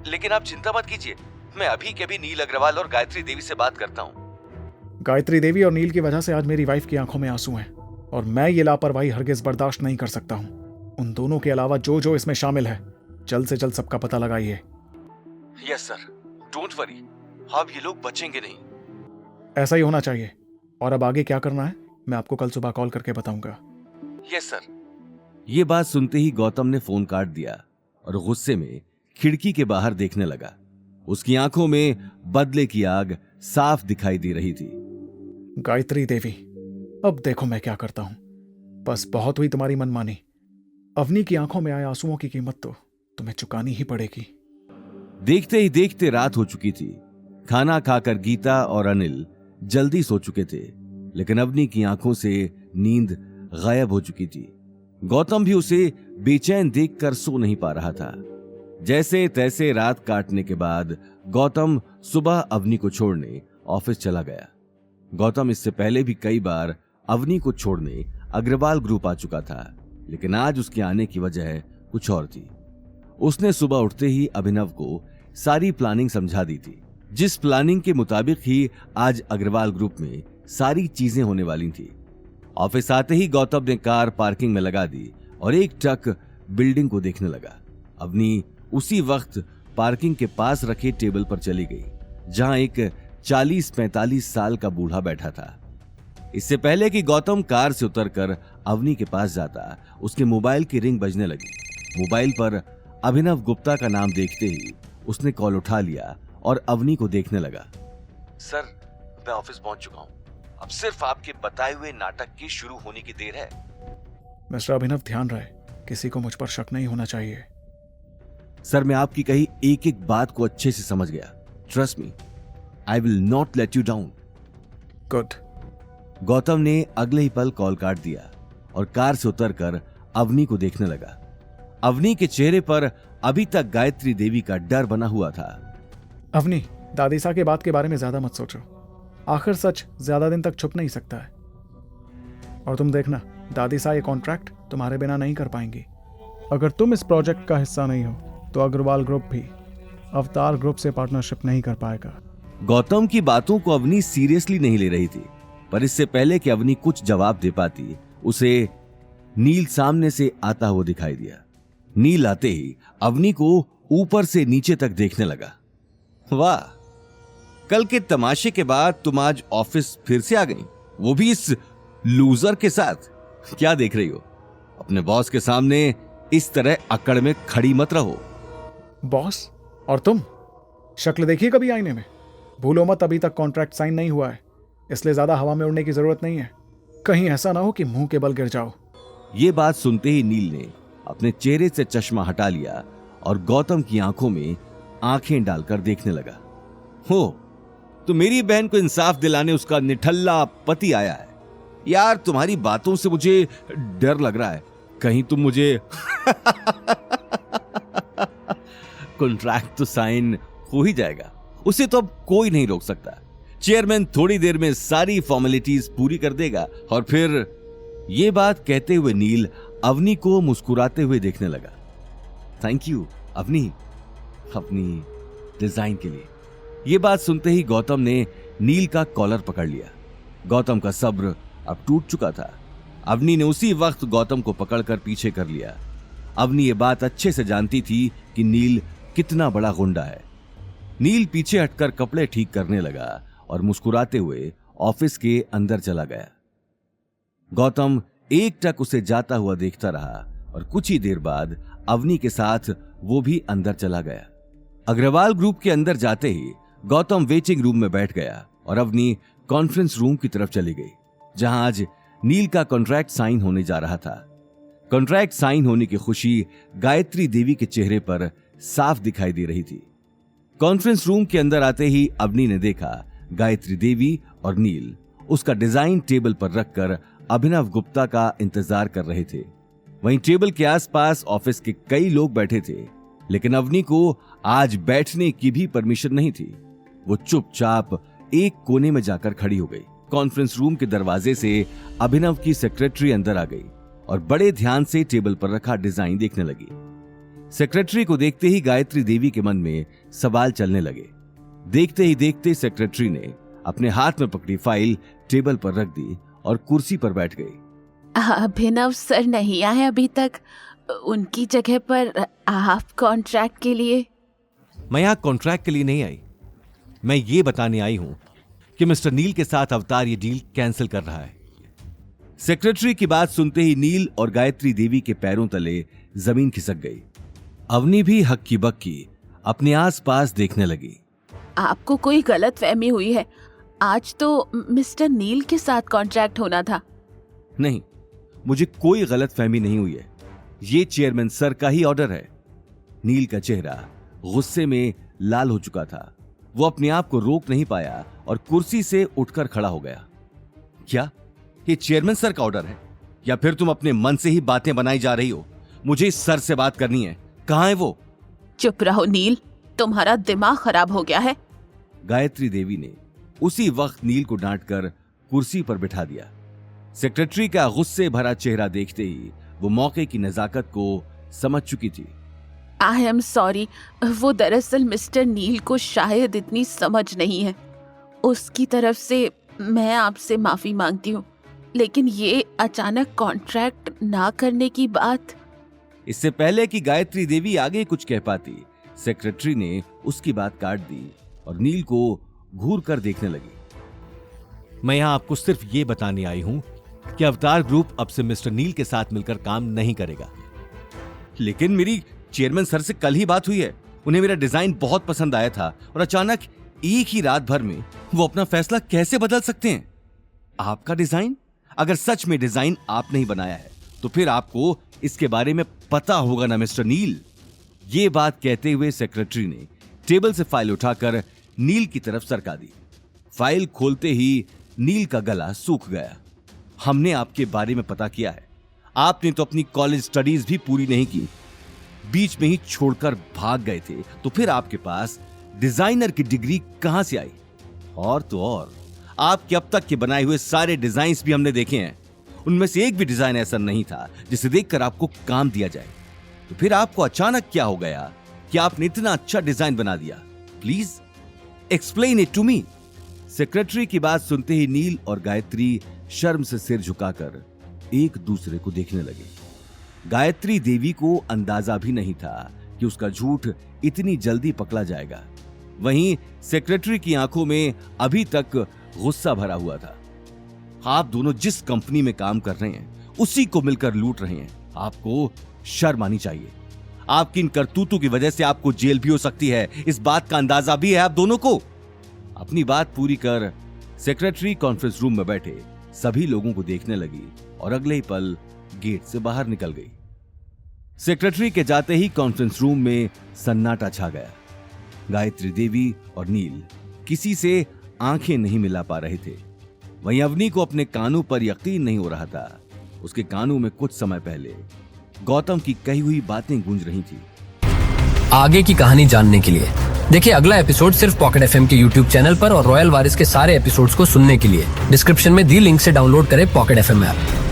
लेकिन आप चिंता मत कीजिए, मैं अभी के अभी नील अग्रवाल और गायत्री देवी से बात करता हूँ। गायत्री देवी और नील की वजह से आज मेरी वाइफ की आंखों में आंसू हैं और मैं ये लापरवाही हरगिज बर्दाश्त नहीं कर सकता हूँ। उन दोनों के अलावा जो जो इसमें शामिल है, जल्द से जल्द सबका पता लगाइए। यस सर, डोंट वरी, अब ये लोग बचेंगे नहीं। ऐसा ही होना चाहिए। और अब आगे क्या करना है मैं आपको कल सुबह कॉल करके बताऊंगा। Yes sir. ये बात सुनते ही गौतम ने फोन काट दिया और गुस्से में खिड़की के बाहर देखने लगा। उसकी आंखों में बदले की आग साफ दिखाई दे रही थी। गायत्री देवी, अब देखो मैं क्या करता हूं। बस बहुत हुई तुम्हारी मनमानी। अवनी की आंखों में आए आंसुओं की कीमत तो तुम्हें चुकानी ही पड़ेगी। देखते ही देखते रात हो चुकी थी। खाना खाकर गीता और अनिल जल्दी सो चुके थे, लेकिन अवनी की आंखों से नींद गायब हो चुकी थी। गौतम भी उसे बेचैन देखकर सो नहीं पा रहा था। जैसे तैसे रात काटने के बाद गौतम सुबह अवनी को छोड़ने ऑफिस चला गया। गौतम इससे पहले भी कई बार अवनी को छोड़ने अग्रवाल ग्रुप आ चुका था, लेकिन आज उसके आने की वजह कुछ और थी। उसने सुबह उठते ही अभिनव को सारी प्लानिंग समझा दी थी, जिस प्लानिंग के मुताबिक ही आज अग्रवाल ग्रुप में सारी चीजें होने वाली थी। ऑफिस आते ही गौतम ने कार पार्किंग में लगा दी और एक टक बिल्डिंग को देखने लगा। अवनी उसी वक्त पार्किंग के पास रखे टेबल पर चली गई, जहां एक 40-45 साल का बूढ़ा बैठा था। इससे पहले कि गौतम कार से उतरकर अवनी के पास जाता, उसके मोबाइल की रिंग बजने लगी। मोबाइल पर अभिनव गुप्ता का नाम देखते ही उसने कॉल उठा लिया और अवनी को देखने लगा। सर, मैं ऑफिस पहुंच चुका हूं। अब सिर्फ आपके बताए हुए नाटक की शुरू होने की देर है। मिस्टर अभिनव, ध्यान रहे, किसी को मुझ पर शक नहीं होना चाहिए। सर, मैं आपकी कही एक एक बात को अच्छे से समझ गया। Trust me, I will not let you down. Good. Gautam ने अगले ही पल कॉल काट दिया और कार से उतरकर अवनी को देखने लगा। अवनी के चेहरे पर अभी तक गायत्री देवी का डर बना हुआ था। अवनी, दादीसा के बात के बारे में ज्यादा मत सोचो। आखिर सच ज्यादा दिन तक छुप नहीं सकता है। और तुम देखना, दादीसा ये कॉन्ट्रैक्ट तुम्हारे बिना नहीं कर पाएंगी। अगर तुम इस प्रोजेक्ट का हिस्सा नहीं हो तो अग्रवाल ग्रुप भी अवतार ग्रुप से पार्टनरशिप नहीं कर पाएगा। गौतम की बातों को अवनी सीरियसली नहीं ले रही थी, पर इससे पहले कि अवनी कुछ जवाब दे पाती, उसे नील सामने से आता हुआ दिखाई दिया। नील आते ही अवनी को ऊपर से नीचे तक देखने लगा। वाह, कल के तमाशे के बाद तुम आज ऑफिस फिर से आ गई, वो भी इस लूजर के साथ। क्या देख रही हो? अपने बॉस के सामने इस तरह अकड़ में खड़ी मत रहो। बॉस? और तुम? शक्ल देखिए कभी आईने में। भूलो मत, अभी तक कॉन्ट्रैक्ट साइन नहीं हुआ है, इसलिए ज्यादा हवा में उड़ने की जरूरत नहीं है। कहीं ऐसा ना हो कि मुंह के बल गिर जाओ। ये बात सुनते ही नील ने अपने चेहरे से चश्मा हटा लिया और गौतम की आंखों में आंखें डालकर देखने लगा। हो, तो मेरी बहन को इंसाफ दिलाने उसका निठल्ला पति आया है। यार, तुम्हारी बातों से मुझे डर लग रहा है, कहीं तुम मुझे कॉन्ट्रैक्ट तो साइन हो ही जाएगा, उसे तो अब कोई नहीं रोक सकता। चेयरमैन थोड़ी देर में सारी फॉर्मेलिटीज पूरी कर देगा और फिर। ये बात कहते हुए नील अवनी को मुस्कुराते हुए देखने लगा। थैंक यू अवनी, अपनी डिजाइन के लिए। यह बात सुनते ही गौतम ने नील का कॉलर पकड़ लिया। गौतम का सब्र अब टूट चुका था। अवनी ने उसी वक्त गौतम को पकड़कर पीछे कर लिया। अवनी ये बात अच्छे से जानती थी कि नील कितना बड़ा गुंडा है। नील पीछे हटकर कपड़े ठीक करने लगा और मुस्कुराते हुए ऑफिस के अंदर चला गया। गौतम एक टक उसे जाता हुआ देखता रहा और कुछ ही देर बाद अवनी के साथ वो भी अंदर चला गया। अग्रवाल ग्रुप के अंदर जाते ही गौतम वेटिंग रूम में बैठ गया और अवनी कॉन्फ्रेंस रूम की तरफ चली गई, जहां आज नील का कॉन्ट्रैक्ट साइन होने जा रहा था। कॉन्ट्रैक्ट साइन होने की खुशी गायत्री देवी के चेहरे पर साफ दिखाई दे रही थी। कॉन्फ्रेंस रूम के अंदर आते ही अवनी ने देखा गायत्री देवी और नील उसका डिजाइन टेबल पर रखकर अभिनव गुप्ता का इंतजार कर रहे थे। वहीं टेबल के आसपास ऑफिस के कई लोग बैठे थे, लेकिन अवनी को आज बैठने की भी परमिशन नहीं थी। वो चुपचाप एक कोने में जाकर खड़ी हो गई। कॉन्फ्रेंस रूम के दरवाजे से अभिनव की सेक्रेटरी अंदर आ गई और बड़े ध्यान से टेबल पर रखा डिजाइन देखने लगी। सेक्रेटरी को देखते ही गायत्री देवी के मन में सवाल चलने लगे। देखते ही देखते सेक्रेटरी ने अपने हाथ में पकड़ी फाइल टेबल पर रख दी और कुर्सी पर बैठ गई। अभिनव सर नहीं आए अभी तक, उनकी जगह पर आप कॉन्ट्रैक्ट के लिए? मैं यहाँ कॉन्ट्रैक्ट के लिए नहीं आई, मैं ये बताने आई हूं कि मिस्टर नील के साथ अवतार ये डील कैंसिल कर रहा है। सेक्रेटरी की बात सुनते ही नील और गायत्री देवी के पैरों तले जमीन खिसक गई। अवनी भी हक्की बक्की अपने आसपास देखने लगी। आपको कोई गलत फहमी हुई है, आज तो मिस्टर नील के साथ कॉन्ट्रैक्ट होना था। नहीं, मुझे कोई गलत फहमी नहीं हुई है, ये चेयरमैन सर का ही ऑर्डर है। नील का चेहरा गुस्से में लाल हो चुका था। वो अपने आप को रोक नहीं पाया और कुर्सी से उठकर खड़ा हो गया। क्या ये चेयरमैन सर का ऑर्डर है या फिर तुम अपने मन से ही बातें बनाई जा रही हो? मुझे इस सर से बात करनी है, कहां है वो? चुप रहो नील, तुम्हारा दिमाग खराब हो गया है। गायत्री देवी ने उसी वक्त नील को डांटकर कुर्सी पर बिठा दिया। सेक्रेटरी का गुस्से भरा चेहरा देखते ही वो मौके की नजाकत को समझ चुकी थी। आई एम सॉरी, वो दरअसल मिस्टर नील को शायद इतनी समझ नहीं है। उसकी तरफ से मैं आपसे माफी मांगती हूँ, लेकिन ये अचानक कॉन्ट्रैक्ट ना करने की बात। इससे पहले कि गायत्री देवी आगे कुछ कह पाती, सेक्रेटरी ने उसकी बात काट दी और नील को घूर कर देखने लगी। मैं यहां आपको सिर्फ ये बताने आई हूं कि अवतार ग्रुप अब से मिस्टर नील के साथ मिलकर काम नहीं करेगा। लेकिन मेरी चेयरमैन सर से कल ही बात हुई है, उन्हें मेरा डिजाइन बहुत पसंद आया था और अचानक एक ही रात भर में वो अपना फैसला कैसे बदल सकते हैं? आपका डिजाइन? अगर सच में डिजाइन आपने ही बनाया है तो फिर आपको इसके बारे में पता होगा ना मिस्टर नील। ये बात कहते हुए सेक्रेटरी ने टेबल से फाइल उठाकर नील की तरफ सरका दी। फाइल खोलते ही नील का गला सूख गया। हमने आपके बारे में पता किया है, आपने तो अपनी कॉलेज स्टडीज भी पूरी नहीं की, बीच में ही छोड़कर भाग गए थे, तो फिर आपके पास डिजाइनर की डिग्री कहां से आई? और तो और आपके अब तक के बनाए हुए सारे डिजाइन्स भी हमने देखे हैं, उनमें से एक भी डिजाइन ऐसा नहीं था जिसे देखकर आपको काम दिया जाए। तो फिर आपको अचानक क्या हो गया कि आपने इतना अच्छा डिजाइन बना दिया? Please explain it to me. Secretary की बात सुनते ही नील और गायत्री शर्म से सिर झुकाकर एक दूसरे को देखने लगे। गायत्री देवी को अंदाजा भी नहीं था कि उसका झूठ इतनी जल्दी पकड़ा जाएगा। वहीं सेक्रेटरी की आंखों में अभी तक गुस्सा भरा हुआ था। आप दोनों जिस कंपनी में काम कर रहे हैं उसी को मिलकर लूट रहे हैं, आपको शर्म आनी चाहिए। आपकी इन करतूतों की वजह से आपको जेल भी हो सकती है, इस बात का अंदाजा भी है आप दोनों को। अपनी बात पूरी कर सेक्रेटरी कॉन्फ्रेंस रूम में बैठे सभी लोगों को देखने लगी और अगले ही पल गेट से बाहर निकल गई। सेक्रेटरी के जाते ही कॉन्फ्रेंस रूम में सन्नाटा छा गया। गायत्री देवी और नील किसी से आंखें नहीं मिला पा रहे थे। वहीं अवनी को अपने कानों पर यकीन नहीं हो रहा था। उसके कानों में कुछ समय पहले गौतम की कही हुई बातें गूंज रही थी। आगे की कहानी जानने के लिए देखिए अगला एपिसोड सिर्फ पॉकेट एफएम के यूट्यूब चैनल पर और रॉयल वारिस के सारे एपिसोड्स को सुनने के लिए डिस्क्रिप्शन में दी लिंक से डाउनलोड करें पॉकेट एफएम ऐप।